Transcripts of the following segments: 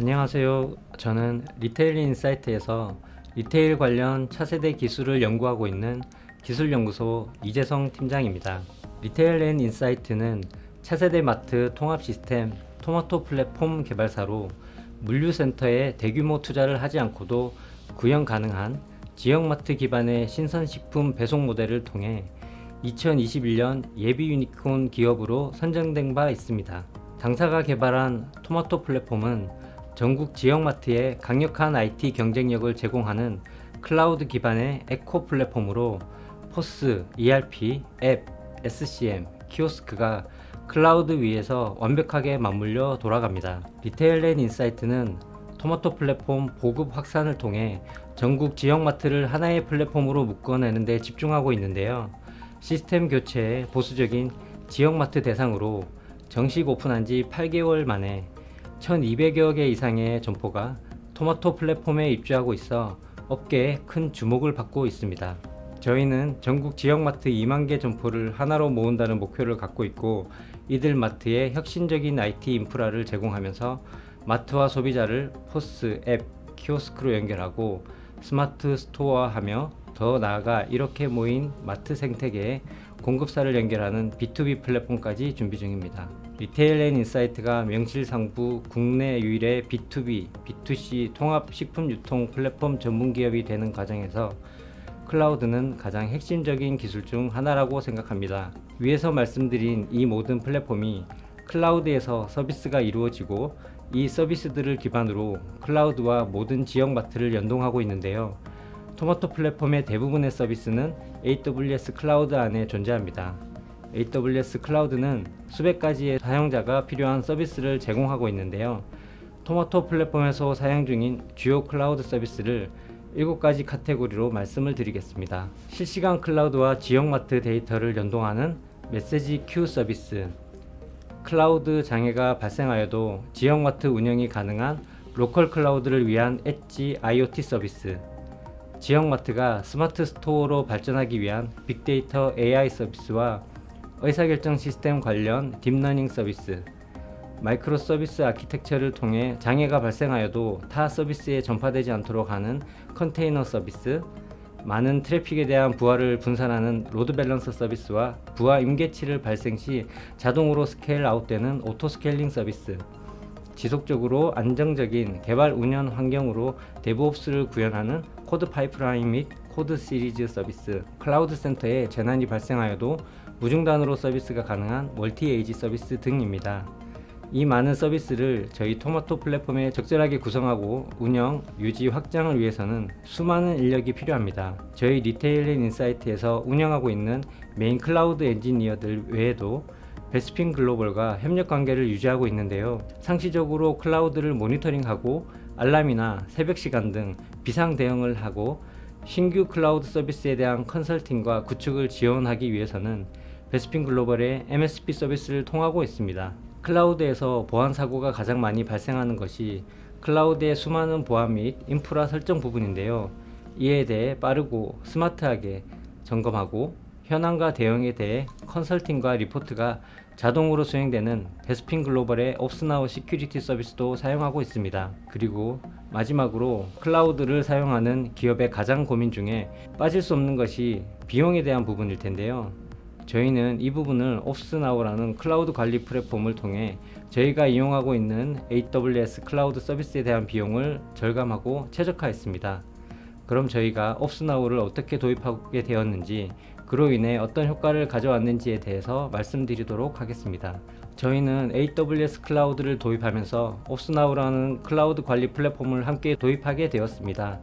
안녕하세요. 저는 리테일 인사이트에서 리테일 관련 차세대 기술을 연구하고 있는 기술연구소 이재성 팀장입니다. 리테일 인사이트는 차세대 마트 통합 시스템 토마토 플랫폼 개발사로 물류센터에 대규모 투자를 하지 않고도 구형 가능한 지역마트 기반의 신선식품 배송 모델을 통해 2021년 예비 유니콘 기업으로 선정된 바 있습니다. 당사가 개발한 토마토 플랫폼은 전국 지역마트에 강력한 IT 경쟁력을 제공하는 클라우드 기반의 에코 플랫폼으로 POS, ERP, 앱, SCM, 키오스크가 클라우드 위에서 완벽하게 맞물려 돌아갑니다. 리테일 인사이트는 토마토 플랫폼 보급 확산을 통해 전국 지역마트를 하나의 플랫폼으로 묶어내는 데 집중하고 있는데요. 시스템 교체에 보수적인 지역마트 대상으로 정식 오픈한 지 8개월 만에 1200여 개 이상의 점포가 토마토 플랫폼에 입주하고 있어 업계에 큰 주목을 받고 있습니다. 저희는 전국 지역마트 2만 개 점포를 하나로 모은다는 목표를 갖고 있고, 이들 마트에 혁신적인 IT 인프라를 제공하면서 마트와 소비자를 POS, 앱, 키오스크로 연결하고 스마트 스토어화하며 더 나아가 이렇게 모인 마트 생태계에 공급사를 연결하는 B2B 플랫폼까지 준비 중입니다. 리테일 인사이트가 명실상부 국내 유일의 B2B, B2C 통합 식품 유통 플랫폼 전문 기업이 되는 과정에서 클라우드는 가장 핵심적인 기술 중 하나라고 생각합니다. 위에서 말씀드린 이 모든 플랫폼이 클라우드에서 서비스가 이루어지고, 이 서비스들을 기반으로 클라우드와 모든 지역마트를 연동하고 있는데요. 토마토 플랫폼의 대부분의 서비스는 AWS 클라우드 안에 존재합니다. AWS 클라우드는 수백 가지의 사용자가 필요한 서비스를 제공하고 있는데요. 토마토 플랫폼에서 사용 중인 주요 클라우드 서비스를 7가지 카테고리로 말씀을 드리겠습니다. 실시간 클라우드와 지역마트 데이터를 연동하는 메시지 큐 서비스, 클라우드 장애가 발생하여도 지역마트 운영이 가능한 로컬 클라우드를 위한 엣지 IoT 서비스, 지역마트가 스마트 스토어로 발전하기 위한 빅데이터 AI 서비스와 의사결정 시스템 관련 딥러닝 서비스, 마이크로 서비스 아키텍처를 통해 장애가 발생하여도 타 서비스에 전파되지 않도록 하는 컨테이너 서비스, 많은 트래픽에 대한 부하를 분산하는 로드 밸런서 서비스와 부하 임계치를 발생 시 자동으로 스케일 아웃되는 오토 스케일링 서비스, 지속적으로 안정적인 개발 운영 환경으로 데브옵스를 구현하는 코드 파이프라인 및 코드 시리즈 서비스, 클라우드 센터에 재난이 발생하여도 무중단으로 서비스가 가능한 멀티 에이지 서비스 등입니다. 이 많은 서비스를 저희 토마토 플랫폼에 적절하게 구성하고 운영, 유지, 확장을 위해서는 수많은 인력이 필요합니다. 저희 리테일 인사이트에서 운영하고 있는 메인 클라우드 엔지니어들 외에도 베스핀 글로벌과 협력 관계를 유지하고 있는데요. 상시적으로 클라우드를 모니터링하고 알람이나 새벽 시간 등 비상 대응을 하고, 신규 클라우드 서비스에 대한 컨설팅과 구축을 지원하기 위해서는 베스핀 글로벌의 MSP 서비스를 통하고 있습니다. 클라우드에서 보안 사고가 가장 많이 발생하는 것이 클라우드의 수많은 보안 및 인프라 설정 부분인데요. 이에 대해 빠르고 스마트하게 점검하고 현황과 대응에 대해 컨설팅과 리포트가 자동으로 수행되는 베스핀 글로벌의 옵스나우 시큐리티 서비스도 사용하고 있습니다. 그리고 마지막으로 클라우드를 사용하는 기업의 가장 고민 중에 빠질 수 없는 것이 비용에 대한 부분일 텐데요. 저희는 이 부분을 옵스나우라는 클라우드 관리 플랫폼을 통해 저희가 이용하고 있는 AWS 클라우드 서비스에 대한 비용을 절감하고 최적화했습니다. 그럼 저희가 옵스나우를 어떻게 도입하게 되었는지, 그로 인해 어떤 효과를 가져왔는지에 대해서 말씀드리도록 하겠습니다. 저희는 AWS 클라우드를 도입하면서 옵스나우라는 클라우드 관리 플랫폼을 함께 도입하게 되었습니다.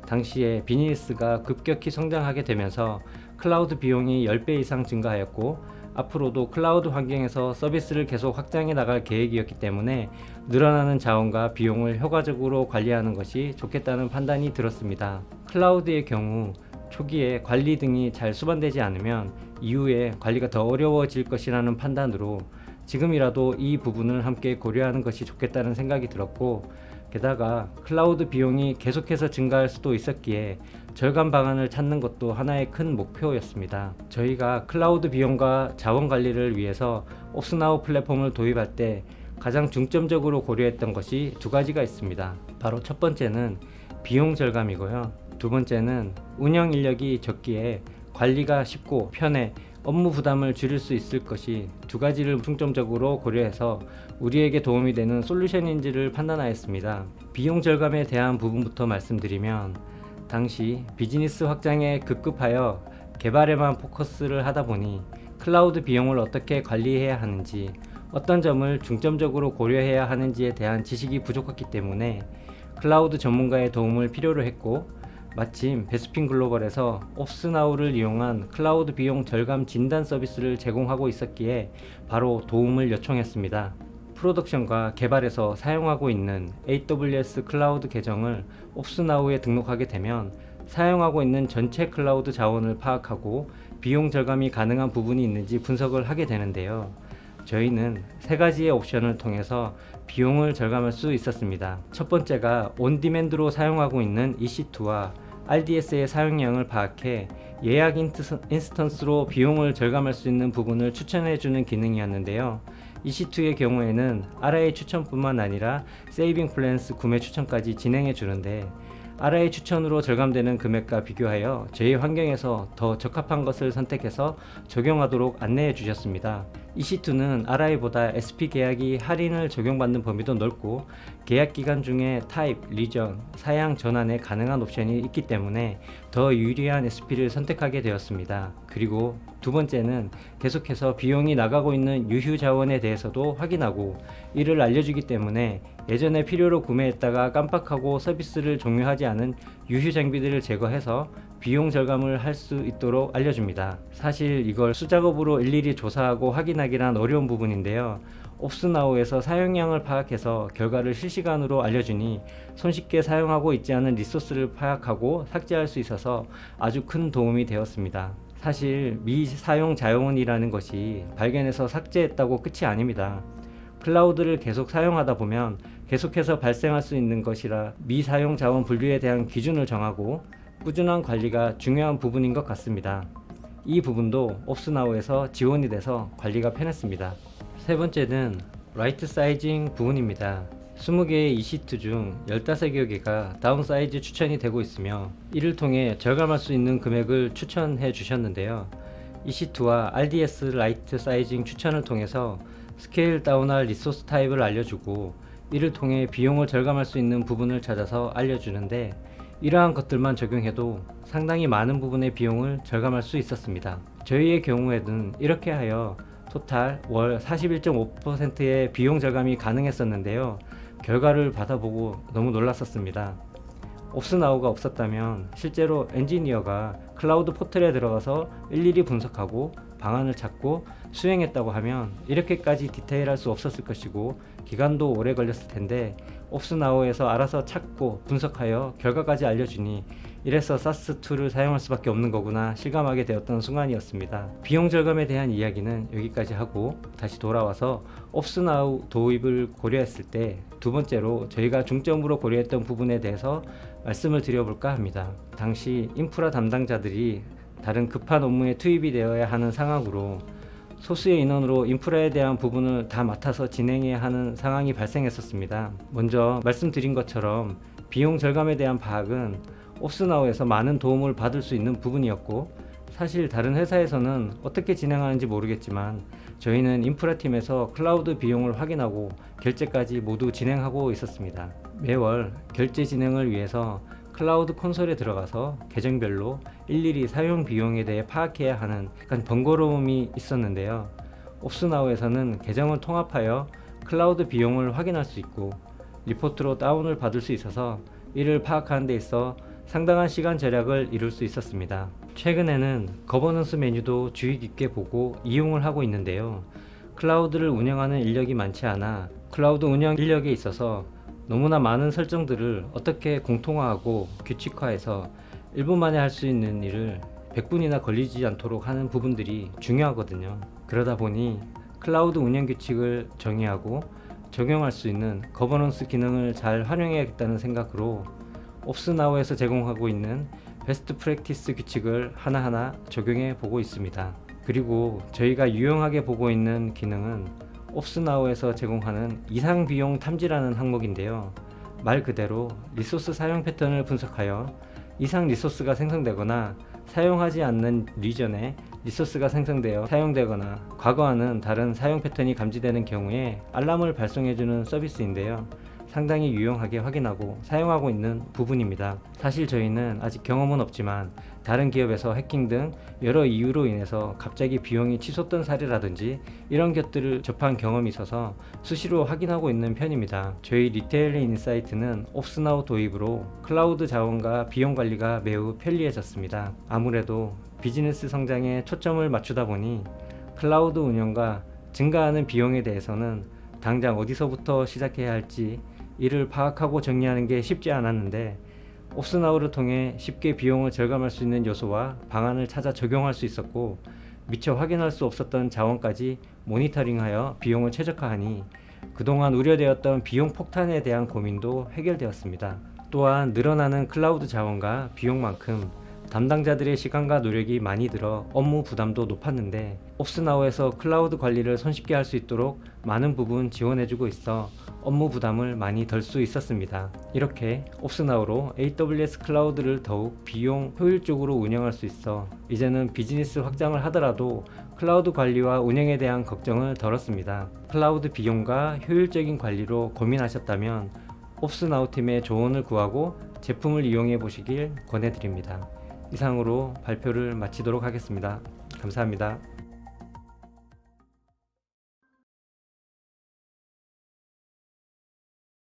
당시에 비즈니스가 급격히 성장하게 되면서 클라우드 비용이 10배 이상 증가하였고, 앞으로도 클라우드 환경에서 서비스를 계속 확장해 나갈 계획이었기 때문에 늘어나는 자원과 비용을 효과적으로 관리하는 것이 좋겠다는 판단이 들었습니다. 클라우드의 경우 초기에 관리 등이 잘 수반되지 않으면 이후에 관리가 더 어려워질 것이라는 판단으로 지금이라도 이 부분을 함께 고려하는 것이 좋겠다는 생각이 들었고, 게다가 클라우드 비용이 계속해서 증가할 수도 있었기에 절감 방안을 찾는 것도 하나의 큰 목표였습니다. 저희가 클라우드 비용과 자원 관리를 위해서 옵스나우 플랫폼을 도입할 때 가장 중점적으로 고려했던 것이 두 가지가 있습니다. 바로 첫 번째는 비용 절감이고요. 두 번째는 운영 인력이 적기에 관리가 쉽고 편해 업무 부담을 줄일 수 있을 것이 두 가지를 중점적으로 고려해서 우리에게 도움이 되는 솔루션인지를 판단하였습니다. 비용 절감에 대한 부분부터 말씀드리면, 당시 비즈니스 확장에 급급하여 개발에만 포커스를 하다 보니 클라우드 비용을 어떻게 관리해야 하는지, 어떤 점을 중점적으로 고려해야 하는지에 대한 지식이 부족했기 때문에 클라우드 전문가의 도움을 필요로 했고, 마침 베스핀 글로벌에서 옵스나우를 이용한 클라우드 비용 절감 진단 서비스를 제공하고 있었기에 바로 도움을 요청했습니다. 프로덕션과 개발에서 사용하고 있는 AWS 클라우드 계정을 옵스나우에 등록하게 되면 사용하고 있는 전체 클라우드 자원을 파악하고 비용 절감이 가능한 부분이 있는지 분석을 하게 되는데요. 저희는 세 가지의 옵션을 통해서 비용을 절감할 수 있었습니다. 첫 번째가 온디맨드로 사용하고 있는 EC2와 RDS의 사용량을 파악해 예약 인스턴스로 비용을 절감할 수 있는 부분을 추천해주는 기능이었는데요. EC2의 경우에는 RA 추천뿐만 아니라 세이빙 플랜스 구매 추천까지 진행해 주는데, RA 추천으로 절감되는 금액과 비교하여 저희 환경에서 더 적합한 것을 선택해서 적용하도록 안내해 주셨습니다. EC2는 RI보다 SP 계약이 할인을 적용받는 범위도 넓고 계약 기간 중에 타입, 리전, 사양 전환에 가능한 옵션이 있기 때문에 더 유리한 SP를 선택하게 되었습니다. 그리고 두 번째는 계속해서 비용이 나가고 있는 유휴 자원에 대해서도 확인하고 이를 알려주기 때문에 예전에 필요로 구매했다가 깜빡하고 서비스를 종료하지 않은 유휴 장비들을 제거해서 비용 절감을 할 수 있도록 알려줍니다. 사실 이걸 수작업으로 일일이 조사하고 확인하기란 어려운 부분인데요. 옵스나우에서 사용량을 파악해서 결과를 실시간으로 알려주니 손쉽게 사용하고 있지 않은 리소스를 파악하고 삭제할 수 있어서 아주 큰 도움이 되었습니다. 사실 미사용 자원이라는 것이 발견해서 삭제했다고 끝이 아닙니다. 클라우드를 계속 사용하다 보면 계속해서 발생할 수 있는 것이라 미사용 자원 분류에 대한 기준을 정하고 꾸준한 관리가 중요한 부분인 것 같습니다. 이 부분도 옵스나우에서 지원이 돼서 관리가 편했습니다. 세 번째는 라이트 사이징 부분입니다. 20개의 EC2 중 15여 개가 다운사이즈 추천이 되고 있으며 이를 통해 절감할 수 있는 금액을 추천해 주셨는데요. EC2와 RDS 라이트 사이징 추천을 통해서 스케일 다운할 리소스 타입을 알려주고 이를 통해 비용을 절감할 수 있는 부분을 찾아서 알려주는데, 이러한 것들만 적용해도 상당히 많은 부분의 비용을 절감할 수 있었습니다. 저희의 경우에는 이렇게 하여 토탈 월 41.5%의 비용 절감이 가능했었는데요. 결과를 받아보고 너무 놀랐었습니다. 옵스나우가 없었다면 실제로 엔지니어가 클라우드 포털에 들어가서 일일이 분석하고 방안을 찾고 수행했다고 하면 이렇게까지 디테일할 수 없었을 것이고 기간도 오래 걸렸을 텐데, 옵스나우에서 알아서 찾고 분석하여 결과까지 알려주니 이래서 SaaS2를 사용할 수밖에 없는 거구나 실감하게 되었던 순간이었습니다. 비용 절감에 대한 이야기는 여기까지 하고 다시 돌아와서 옵스나우 도입을 고려했을 때 두 번째로 저희가 중점으로 고려했던 부분에 대해서 말씀을 드려볼까 합니다. 당시 인프라 담당자들이 다른 급한 업무에 투입이 되어야 하는 상황으로 소수의 인원으로 인프라에 대한 부분을 다 맡아서 진행해야 하는 상황이 발생했었습니다. 먼저 말씀드린 것처럼 비용 절감에 대한 파악은 옵스나우에서 많은 도움을 받을 수 있는 부분이었고, 사실 다른 회사에서는 어떻게 진행하는지 모르겠지만 저희는 인프라팀에서 클라우드 비용을 확인하고 결제까지 모두 진행하고 있었습니다. 매월 결제 진행을 위해서 클라우드 콘솔에 들어가서 계정별로 일일이 사용 비용에 대해 파악해야 하는 약간 번거로움이 있었는데요. 옵스나우에서는 계정을 통합하여 클라우드 비용을 확인할 수 있고 리포트로 다운을 받을 수 있어서 이를 파악하는 데 있어 상당한 시간 절약을 이룰 수 있었습니다. 최근에는 거버넌스 메뉴도 주의 깊게 보고 이용을 하고 있는데요. 클라우드를 운영하는 인력이 많지 않아 클라우드 운영 인력에 있어서 너무나 많은 설정들을 어떻게 공통화하고 규칙화해서 1분 만에 할 수 있는 일을 100분이나 걸리지 않도록 하는 부분들이 중요하거든요. 그러다 보니 클라우드 운영 규칙을 정의하고 적용할 수 있는 거버넌스 기능을 잘 활용해야겠다는 생각으로 옵스나우에서 제공하고 있는 베스트 프랙티스 규칙을 하나하나 적용해 보고 있습니다. 그리고 저희가 유용하게 보고 있는 기능은 옵스나우에서 제공하는 이상 비용 탐지라는 항목인데요. 말 그대로 리소스 사용 패턴을 분석하여 이상 리소스가 생성되거나 사용하지 않는 리전에 리소스가 생성되어 사용되거나 과거와는 다른 사용 패턴이 감지되는 경우에 알람을 발송해주는 서비스인데요. 상당히 유용하게 확인하고 사용하고 있는 부분입니다. 사실 저희는 아직 경험은 없지만 다른 기업에서 해킹 등 여러 이유로 인해서 갑자기 비용이 치솟던 사례라든지 이런 것들을 접한 경험이 있어서 수시로 확인하고 있는 편입니다. 저희 리테일링 인사이트는 옵스나우 도입으로 클라우드 자원과 비용 관리가 매우 편리해졌습니다. 아무래도 비즈니스 성장에 초점을 맞추다 보니 클라우드 운영과 증가하는 비용에 대해서는 당장 어디서부터 시작해야 할지 이를 파악하고 정리하는 게 쉽지 않았는데, 옵스나우를 통해 쉽게 비용을 절감할 수 있는 요소와 방안을 찾아 적용할 수 있었고, 미처 확인할 수 없었던 자원까지 모니터링하여 비용을 최적화하니 그동안 우려되었던 비용 폭탄에 대한 고민도 해결되었습니다. 또한 늘어나는 클라우드 자원과 비용만큼 담당자들의 시간과 노력이 많이 들어 업무 부담도 높았는데, 옵스나우에서 클라우드 관리를 손쉽게 할 수 있도록 많은 부분 지원해주고 있어 업무 부담을 많이 덜 수 있었습니다. 이렇게 옵스나우로 AWS 클라우드를 더욱 비용 효율적으로 운영할 수 있어 이제는 비즈니스 확장을 하더라도 클라우드 관리와 운영에 대한 걱정을 덜었습니다. 클라우드 비용과 효율적인 관리로 고민하셨다면 옵스나우 팀의 조언을 구하고 제품을 이용해 보시길 권해드립니다. 이상으로 발표를 마치도록 하겠습니다. 감사합니다.